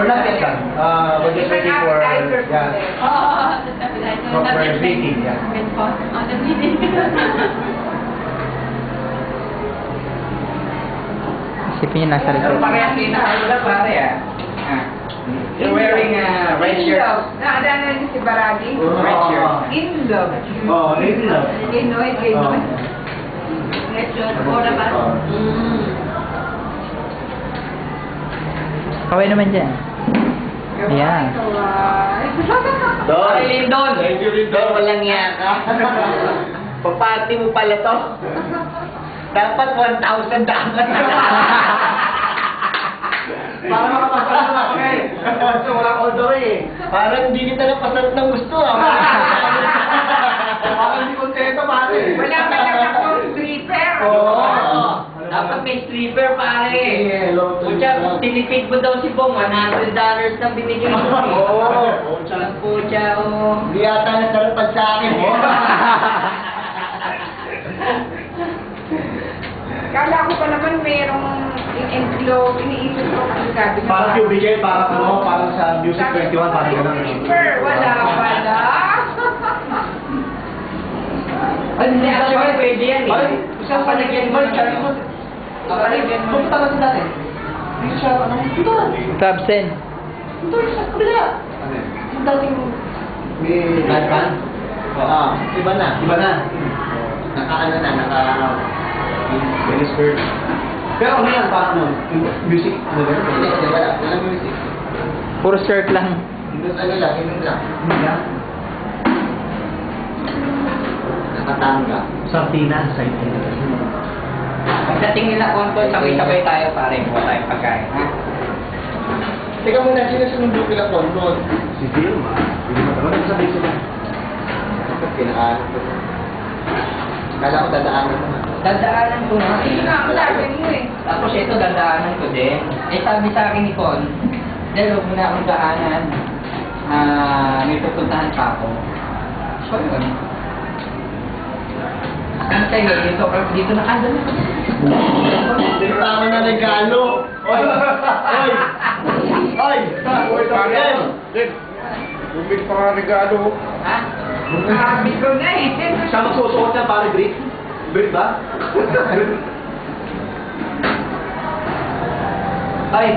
We're not yet done. We're just waiting for, yeah, proper meeting, yeah. On the meeting. Isipin nyo nasa Pero resort. parehas din na ano pare ah. You're wearing a red shirt. Naadana niyo si Baragi? Red shirt. In love. Oh, maybe not. Pinoy, Pinoy. Red shirt. Ora ba? Kaway naman dyan. Yeah. Ay, Lindon! Lindon, walang yan ka. Papati mo pala to. Dapat 1,000 dapat. Para makapasal na kami. Kasi walang order eh. Parang hindi kita napasarap ng gusto ah. Parang hindi kontento pare. Wala ka lang akong stripper. Oo. Dapat may stripper pare. Pucha, tinipid mo daw si Bong, $100 na binigay mo. Oo. Ang pucha, oh. Hindi yata nasarapan sa akin eh. Kala ko pa naman merong envelope, iniisip ko kung sabi niya. Parang yung bigay, parang ano, parang sa Music 21, parang gano'n. Stripper, wala pala. Ay, hindi, actually, pwede yan eh. Ay, isang Kapalagyan mo Ay, ng Charlie, ano. Kapalagyan mo. Pumunta ka sa dati. Hindi siya, ano, dito. Club Sen. Ito, sa kabila. Ano yun? Yung dating... May... Ban? Iba na. Iba na. Naka-ano na, naka-minister. Pero ano yan, parang ano, yung music, ano ba yun? Hindi, wala. Walang music. Puro shirt lang. Yung ano lang, yung lang. Hindi lang. Nakatanga. Sartina, sa ito. Pagdating nila konto, sabay-sabay tayo pare. Buha tayong pagkain, ha? Teka muna, sino sinundo kila Control? Si Vilma. Hindi mo naman nagsabi sila. Kinaanan ko. Kala ko dadaanan mo na. Dadaanan ko na. Hindi nga, ang sabi mo eh. Tapos ito, dadaanan ko din. Eh, sabi sa akin ni Con, dahil huwag mo na akong daanan. May pupuntahan pa ako. So, yun. Ang tayo, dito na kada na. Tama na regalo. Oy! Oy! Oy! Oy, Bakit? bumili pa nga regalo. Ha? Sabi ko na eh. Siya magsusuot ng pare Brit? Brit ba? Ay,